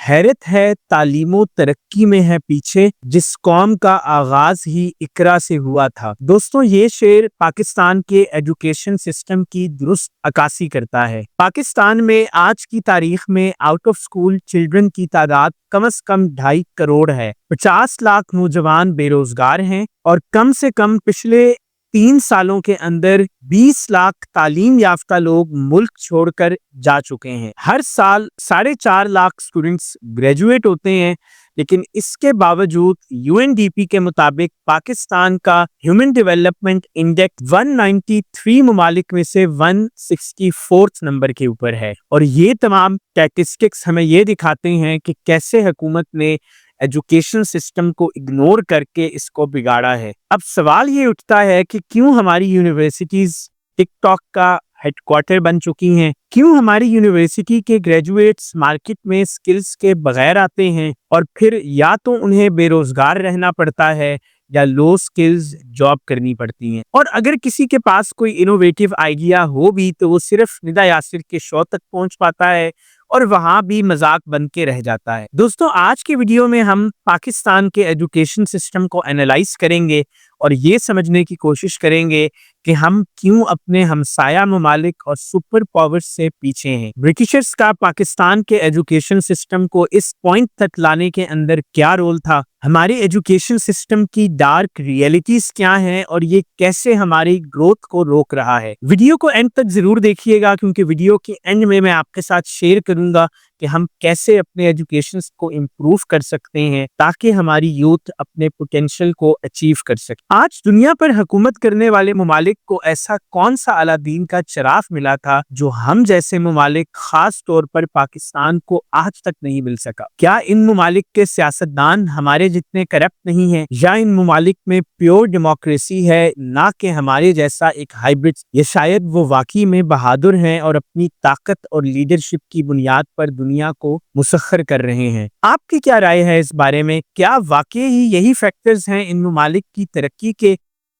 حیرت ہے تعلیم و ترقی میں ہے پیچھے، جس قوم کا آغاز ہی اقرا سے ہوا تھا۔ دوستوں، یہ شعر پاکستان کے ایجوکیشن سسٹم کی درست عکاسی کرتا ہے۔ پاکستان میں آج کی تاریخ میں آؤٹ آف سکول چلڈرن کی تعداد کم از کم 2.5 کروڑ ہے۔ 50 لاکھ نوجوان بے روزگار ہیں اور کم سے کم پچھلے 3 سالوں کے اندر 20 لاکھ تعلیم یافتہ لوگ ملک چھوڑ کر جا چکے ہیں۔ ہر سال 4.5 لاکھ اسٹوڈنٹس گریجویٹ ہوتے ہیں، لیکن اس کے باوجود UNDP کے مطابق پاکستان کا ہیومن ڈیولپمنٹ انڈیکس 193 ممالک میں سے 164 نمبر کے اوپر ہے، اور یہ تمام اسٹیٹسٹکس ہمیں یہ دکھاتے ہیں کہ کیسے حکومت نے ایجوکیشن سسٹم کو اگنور کر کے اس کو بگاڑا ہے۔ اب سوال یہ اٹھتا ہے کہ کیوں ہماری یونیورسٹیز ٹک ٹاک کا ہیڈ کوارٹر بن چکی ہیں؟ کیوں ہماری یونیورسٹی کے گریجویٹس مارکیٹ میں سکلز کے بغیر آتے ہیں اور پھر یا تو انہیں بے روزگار رہنا پڑتا ہے یا لو سکلز جاب کرنی پڑتی ہیں، اور اگر کسی کے پاس کوئی انوویٹیو آئیڈیا ہو بھی تو وہ صرف ندا یاسر کے شو تک پہنچ پاتا ہے اور وہاں بھی مذاق بن کے رہ جاتا ہے۔ دوستوں، آج کی ویڈیو میں ہم پاکستان کے ایجوکیشن سسٹم کو اینالائز کریں گے اور یہ سمجھنے کی کوشش کریں گے کہ ہم کیوں اپنے ہمسایہ ممالک اور سپر پاورز سے پیچھے ہیں۔ برٹشرز کا پاکستان کے ایجوکیشن سسٹم کو اس پوائنٹ تک لانے کے اندر کیا رول تھا؟ ہمارے ایجوکیشن سسٹم کی ڈارک ریئلٹیز کیا ہیں اور یہ کیسے ہماری گروتھ کو روک رہا ہے؟ ویڈیو کو اینڈ تک ضرور دیکھیے گا، کیونکہ ویڈیو کے اینڈ میں آپ کے ساتھ شیئر کروں گا کہ ہم کیسے اپنے ایجوکیشن کو امپروو کر سکتے ہیں تاکہ ہماری یوتھ اپنے پوٹینشل کو اچیو کر سکے۔ آج دنیا پر حکومت کرنے والے ممالک کو ایسا کون سا اعلیٰ دین کا چراغ ملا تھا جو ہم جیسے ممالک، خاص طور پر پاکستان کو آج تک نہیں مل سکا؟ کیا ان ممالک کے سیاستدان ہمارے جتنے کرپٹ نہیں ہیں، یا ان ممالک میں پیور ڈیموکریسی ہے نہ کہ ہمارے جیسا ایک ہائبرڈ؟ یہ شاید وہ واقعی میں بہادر ہیں اور اپنی طاقت اور لیڈرشپ کی بنیاد پر دنیا کو مسخر کر رہے ہیں۔ آپ کی کیا رائے ہے اس بارے میں؟ کیا واقعی ہی یہی فیکٹرز ہیں ان ممالک کی ترقی کے،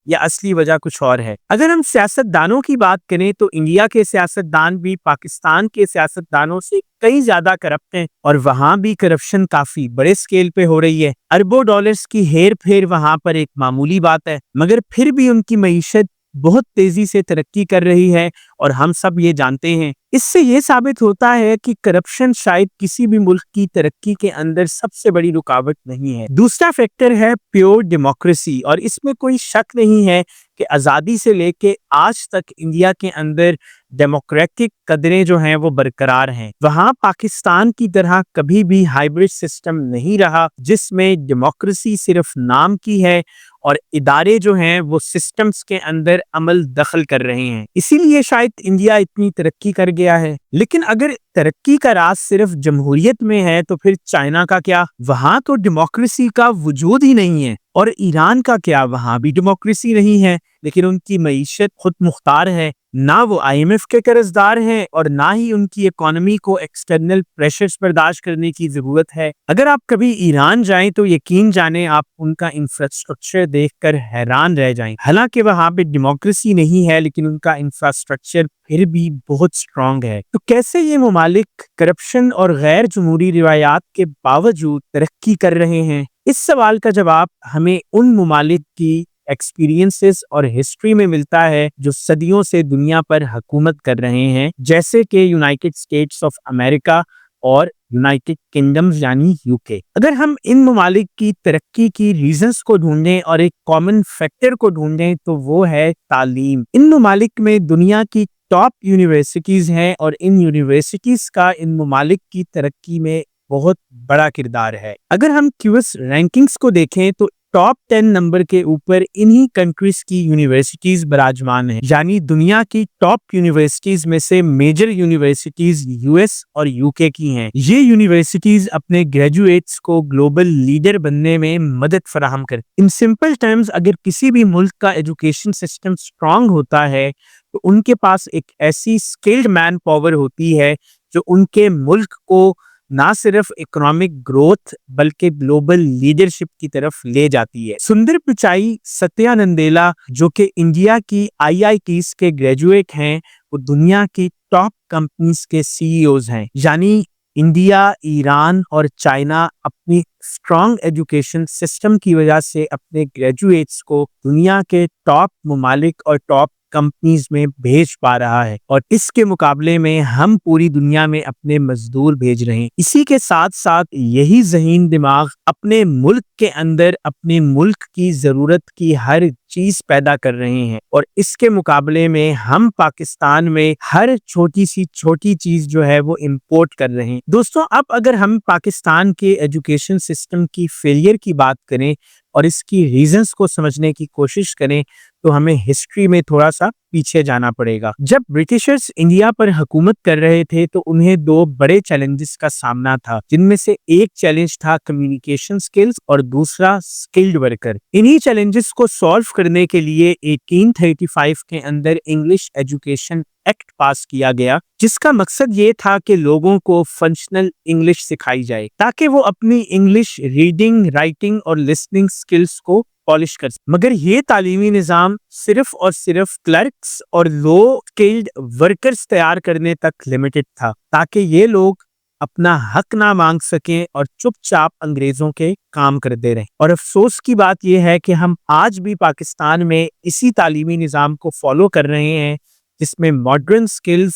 یا اصلی وجہ کچھ اور ہے؟ اگر ہم سیاستدانوں کی بات کریں تو انڈیا کے سیاستدان بھی پاکستان کے سیاستدانوں سے کئی زیادہ کرپٹ ہیں، اور وہاں بھی کرپشن کافی بڑے سکیل پہ ہو رہی ہے۔ اربوں ڈالرز کی ہیر پھیر وہاں پر ایک معمولی بات ہے، مگر پھر بھی ان کی معیشت بہت تیزی سے ترقی کر رہی ہے، اور ہم سب یہ جانتے ہیں۔ اس سے یہ ثابت ہوتا ہے کہ کرپشن شاید کسی بھی ملک کی ترقی کے اندر سب سے بڑی رکاوٹ نہیں ہے۔ دوسرا فیکٹر ہے پیور ڈیموکریسی، اور اس میں کوئی شک نہیں ہے کہ آزادی سے لے کے آج تک انڈیا کے اندر ڈیموکریٹک قدریں جو ہیں وہ برقرار ہیں۔ وہاں پاکستان کی طرح کبھی بھی ہائبرڈ سسٹم نہیں رہا جس میں ڈیموکریسی صرف نام کی ہے اور ادارے جو ہیں وہ سسٹمز کے اندر عمل دخل کر رہے ہیں۔ اسی لیے شاید انڈیا اتنی ترقی کر گیا ہے۔ لیکن اگر ترقی کا راز صرف جمہوریت میں ہے تو پھر چائنا کا کیا؟ وہاں تو ڈیموکریسی کا وجود ہی نہیں ہے۔ اور ایران کا کیا؟ وہاں بھی ڈیموکریسی نہیں ہے، لیکن ان کی معیشت خود مختار ہے۔ نہ وہ IMF کے قرض دار ہیں اور نہ ہی ان کی اکانومی کو ایکسٹرنل پریشرز برداشت کرنے کی ضرورت ہے۔ اگر آپ کبھی ایران جائیں تو یقین جانیں آپ ان کا انفراسٹرکچر دیکھ کر حیران رہ جائیں۔ حالانکہ وہاں پہ ڈیموکریسی نہیں ہے، لیکن ان کا انفراسٹرکچر پھر بھی بہت سٹرونگ ہے۔ تو کیسے یہ ممالک کرپشن اور غیر جمہوری روایات کے باوجود ترقی کر رہے ہیں؟ اس سوال کا جواب ہمیں ان ممالک کی ایکسپیرینسز اور ہسٹری میں ملتا ہے جو صدیوں سے دنیا پر حکومت کر رہے ہیں، جیسے کہ یونائٹڈ اسٹیٹس آف امریکہ اور یونائٹڈ کنگڈمز یعنی UK۔ اگر ہم ان ممالک کی ترقی کی ریزنز کو ڈھونڈیں اور ایک کامن فیکٹر کو ڈھونڈیں تو وہ ہے تعلیم۔ ان ممالک میں دنیا کی ٹاپ یونیورسٹیز ہیں اور ان یونیورسٹیز کا ان ممالک کی ترقی میں بہت بڑا کردار ہے۔ اگر ہم QS رینکنگز کو دیکھیں تو ٹاپ 10 نمبر کے اوپر انہی کنٹریز کی یونیورسٹیز براجمان ہیں، یعنی دنیا کی ٹاپ یونیورسٹیز میں سے میجر یونیورسٹیز US اور UK کی ہیں۔ یہ یونیورسٹیز اپنے گریجویٹس کو گلوبل لیڈر بننے میں مدد فراہم کرتی ہیں۔ ان سمپل ٹرمز، اگر کسی بھی ملک کا ایجوکیشن سسٹم سٹرونگ ہوتا ہے تو ان کے پاس ایک ایسی اسکلڈ مین پاور ہوتی ہے جو ان کے ملک کو نہ صرف اکنامک گروتھ بلکہ گلوبل لیڈرشپ کی طرف لے جاتی ہے۔ سندر پچائی، ستیا نندیلا جو کہ انڈیا کی IITs کے گریجویٹ ہیں، وہ دنیا کی ٹاپ کمپنیز کے CEOs ہیں، یعنی انڈیا، ایران اور چائنا اپنی اسٹرانگ ایجوکیشن سسٹم کی وجہ سے اپنے گریجویٹس کو دنیا کے ٹاپ ممالک اور ٹاپ کمپنیز میں بھیج پا رہا ہے، اور اس کے مقابلے میں ہم پوری دنیا میں اپنے مزدور بھیج رہے ہیں۔ اسی کے ساتھ ساتھ یہی ذہین دماغ اپنے ملک کے اندر اپنے ملک کی ضرورت کی ہر چیز پیدا کر رہے ہیں، اور اس کے مقابلے میں ہم پاکستان میں ہر چھوٹی سی چھوٹی چیز جو ہے وہ امپورٹ کر رہے ہیں۔ دوستوں، اب اگر ہم پاکستان کے ایجوکیشن سسٹم کی فیلئر کی بات کریں اور اس کی ریزنز کو سمجھنے کی کوشش کریں تو ہمیں ہسٹری میں تھوڑا سا پیچھے جانا پڑے گا۔ جب برٹشرز انڈیا پر حکومت کر رہے تھے تو انہیں دو بڑے چیلنجز کا سامنا تھا، جن میں سے ایک چیلنج تھا کمیونیکیشن سکلز اور دوسرا سکلڈ ورکر۔ انہی چیلنجز کو سالو کرنے کے لیے 1835 کے اندر انگلش ایجوکیشن ایکٹ پاس کیا گیا، جس کا مقصد یہ تھا کہ لوگوں کو فنکشنل انگلش سکھائی جائے تاکہ وہ اپنی انگلش ریڈنگ، رائٹنگ اور لسننگ سکلز کو پالش کر سکیں۔ مگر یہ تعلیمی نظام صرف اور صرف کلرکس اور لو سکلڈ ورکرز تیار کرنے تک لمیٹڈ تھا تاکہ یہ لوگ اپنا حق نہ مانگ سکیں اور چپ چاپ انگریزوں کے کام کرتے رہیں۔ اور افسوس کی بات یہ ہے کہ ہم آج بھی پاکستان میں اسی تعلیمی نظام کو فالو کر رہے ہیں، جس میں ماڈرن سکلز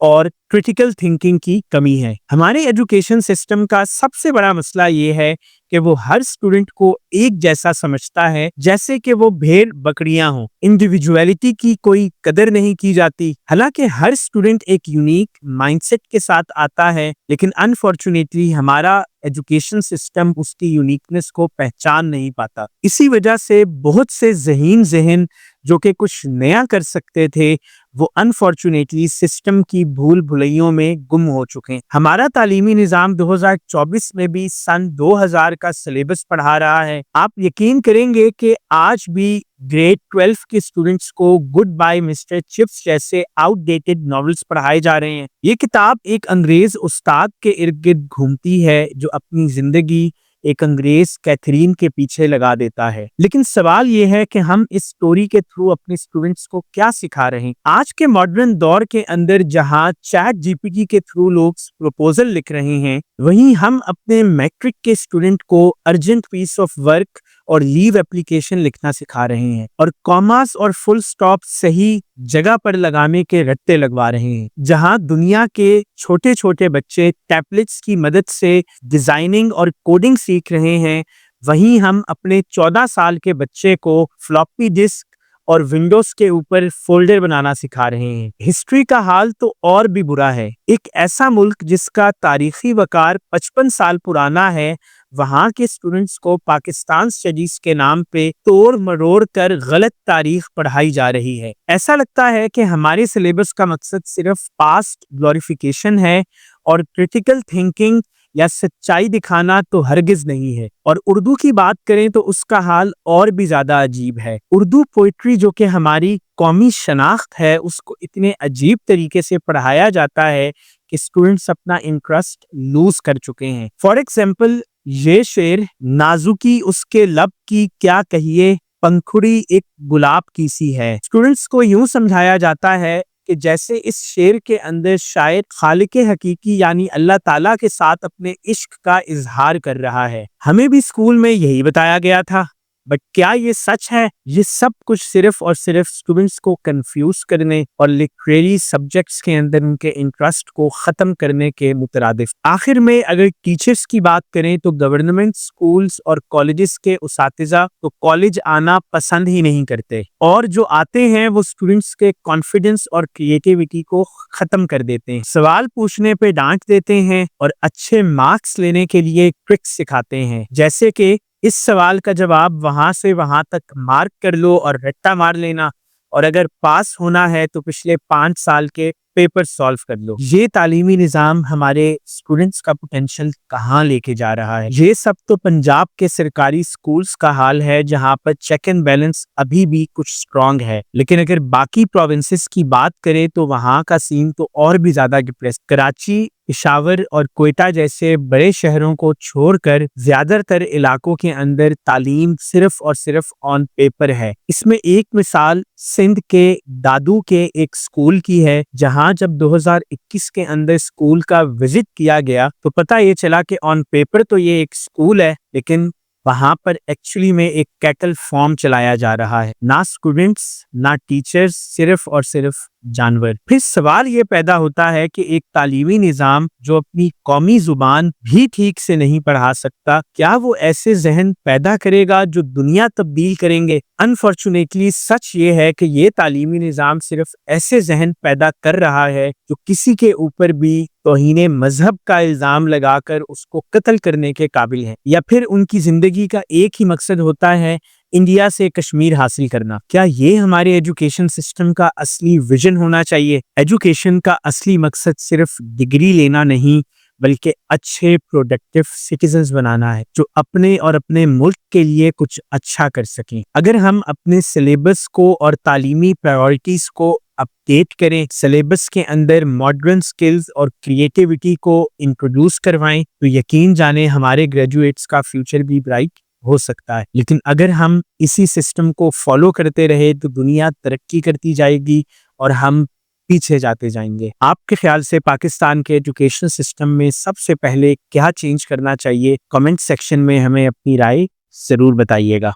اور کریٹیکل تھنکنگ کی کمی ہے۔ ہمارے ایجوکیشن سسٹم کا سب سے بڑا مسئلہ یہ ہے کہ وہ ہر اسٹوڈنٹ کو ایک جیسا سمجھتا ہے، جیسے کہ وہ بھیڑ بکریاں ہوں۔ انڈیویجویلٹی کی کوئی قدر نہیں کی جاتی۔ حالانکہ ہر اسٹوڈنٹ ایک یونیک مائنڈ سیٹ کے ساتھ آتا ہے، لیکن انفارچونیٹلی ہمارا ایجوکیشن سسٹم اس کی یونیکنس کو پہچان نہیں پاتا۔ اسی وجہ سے بہت سے ذہین ذہن جو کہ کچھ نیا کر سکتے تھے، وہ انفارچونیٹلی سسٹم کی بھول بھلیوں میں گم ہو چکے ہیں۔ ہمارا تعلیمی نظام 2024 میں بھی سن 2000 کا سلیبس پڑھا رہا ہے۔ آپ یقین کریں گے کہ آج بھی گریڈ 12 کے اسٹوڈنٹس کو گڈ بائی مسٹر چپس جیسے آؤٹ ڈیٹڈ ناولز پڑھائے جا رہے ہیں۔ یہ کتاب ایک انگریز استاد کے ارد گرد گھومتی ہے جو اپنی زندگی ایک انگریز کیتھرین کے پیچھے لگا دیتا ہے۔ لیکن سوال یہ ہے کہ ہم اس سٹوری کے تھرو اپنے اسٹوڈنٹس کو کیا سکھا رہے ہیں؟ آج کے ماڈرن دور کے اندر جہاں چیٹ جی پی ٹی کے تھرو لوگ پروپوزل لکھ رہے ہیں، وہیں ہم اپنے میٹرک کے اسٹوڈنٹ کو ارجنٹ پیس آف ورک اور لیو اپلیکیشن لکھنا سکھا رہے ہیں، اور کاماس اور فل سٹاپ صحیح جگہ پر لگانے کے رٹے لگوا رہے ہیں۔ جہاں دنیا کے چھوٹے چھوٹے بچے ٹیبلٹس کی مدد سے ڈیزائننگ اور کوڈنگ سیکھ رہے ہیں، وہیں ہم اپنے 14 سال کے بچے کو فلاپی ڈسک اور ونڈوز کے اوپر فولڈر بنانا سکھا رہے ہیں۔ ہسٹری کا حال تو اور بھی برا ہے۔ ایک ایسا ملک جس کا تاریخی وقار 55 سال پرانا ہے، وہاں کے اسٹوڈنٹس کو پاکستان اسٹڈیز کے نام پہ توڑ مروڑ کر غلط تاریخ پڑھائی جا رہی ہے۔ ایسا لگتا ہے کہ ہمارے سلیبس کا مقصد صرف پاسٹ گلوریفیکیشن ہے اور کریٹیکل تھنکنگ یا سچائی دکھانا تو ہرگز نہیں ہے۔ اور اردو کی بات کریں تو اس کا حال اور بھی زیادہ عجیب ہے۔ اردو پوئٹری جو کہ ہماری قومی شناخت ہے، اس کو اتنے عجیب طریقے سے پڑھایا جاتا ہے کہ اسٹوڈنٹس اپنا انٹرسٹ لوز کر چکے ہیں۔ فار ایگزامپل یہ شعر، نازکی اس کے لب کی کیا کہیے، پنکھڑی ایک گلاب کی سی ہے، اسٹوڈنٹس کو یوں سمجھایا جاتا ہے کہ جیسے اس شعر کے اندر شاعر خالق حقیقی یعنی اللہ تعالیٰ کے ساتھ اپنے عشق کا اظہار کر رہا ہے۔ ہمیں بھی اسکول میں یہی بتایا گیا تھا، بٹ کیا یہ سچ ہے؟ یہ سب کچھ صرف اور صرف اسٹوڈنٹس کو کنفیوز کرنے اور لٹریری سبجیکٹس کے اندر ان کے انٹرسٹ کو ختم کرنے کے مترادف۔ آخر میں اگر ٹیچرز کی بات کریں تو گورنمنٹ اسکولز اور کالجز کے اساتذہ تو کالج آنا پسند ہی نہیں کرتے، اور جو آتے ہیں وہ اسٹوڈنٹس کے کانفیڈنس اور کریٹیوٹی کو ختم کر دیتے ہیں۔ سوال پوچھنے پہ ڈانٹ دیتے ہیں اور اچھے مارکس لینے کے لیے ٹرکس سکھاتے ہیں، جیسے کہ اس سوال کا جواب وہاں سے وہاں تک مارک کر لو اور رٹا مار لینا، اور اگر پاس ہونا ہے تو پچھلے 5 سال کے پیپر سالو کر لو۔ یہ تعلیمی نظام ہمارے اسٹوڈنٹس کا پوٹینشل کہاں لے کے جا رہا ہے؟ یہ سب تو پنجاب کے سرکاری اسکولز کا حال ہے، جہاں پر چیک اینڈ بیلنس ابھی بھی کچھ اسٹرانگ ہے، لیکن اگر باقی پروونسز کی بات کریں تو وہاں کا سین تو اور بھی زیادہ ڈپریس۔ کراچی پشاور اور کوئٹہ جیسے بڑے شہروں کو چھوڑ کر زیادہ تر علاقوں کے اندر تعلیم صرف اور صرف آن پیپر ہے۔ اس میں ایک مثال سندھ کے دادو کے ایک سکول کی ہے، جہاں جب 2021 کے اندر سکول کا وزٹ کیا گیا تو پتہ یہ چلا کہ آن پیپر تو یہ ایک سکول ہے، لیکن وہاں پر ایکچولی میں ایک کیٹل فارم چلایا جا رہا ہے، نہ اسٹوڈنٹس نہ ٹیچرز، صرف اور صرف جانور۔ پھر سوال یہ پیدا ہوتا ہے کہ ایک تعلیمی نظام جو اپنی قومی زبان بھی ٹھیک سے نہیں پڑھا سکتا، کیا وہ ایسے ذہن پیدا کرے گا جو دنیا تبدیل کریں گے؟ انفارچونیٹلی سچ یہ ہے کہ یہ تعلیمی نظام صرف ایسے ذہن پیدا کر رہا ہے جو کسی کے اوپر بھی توہین مذہب کا الزام لگا کر اس کو قتل کرنے کے قابل ہے، یا پھر ان کی زندگی کا ایک ہی مقصد ہوتا ہے انڈیا سے کشمیر حاصل کرنا۔ کیا یہ ہمارے ایجوکیشن سسٹم کا اصلی ویژن ہونا چاہیے؟ ایجوکیشن کا اصلی مقصد صرف ڈگری لینا نہیں بلکہ اچھے پروڈکٹیو سٹیزنز بنانا ہے، جو اپنے اور اپنے ملک کے لیے کچھ اچھا کر سکیں۔ اگر ہم اپنے سلیبس کو اور تعلیمی پرائیورٹیز کو اپڈیٹ کریں، سلیبس کے اندر ماڈرن سکلز اور کریٹیوٹی کو انٹروڈیوس کروائیں، تو یقین جانیں ہمارے گریجویٹس کا فیوچر بھی برائٹ ہو سکتا ہے۔ لیکن اگر ہم اسی سسٹم کو فالو کرتے رہے تو دنیا ترقی کرتی جائے گی اور ہم پیچھے جاتے جائیں گے۔ آپ کے خیال سے پاکستان کے ایجوکیشن سسٹم میں سب سے پہلے کیا چینج کرنا چاہیے؟ کمنٹ سیکشن میں ہمیں اپنی رائے ضرور بتائیے گا۔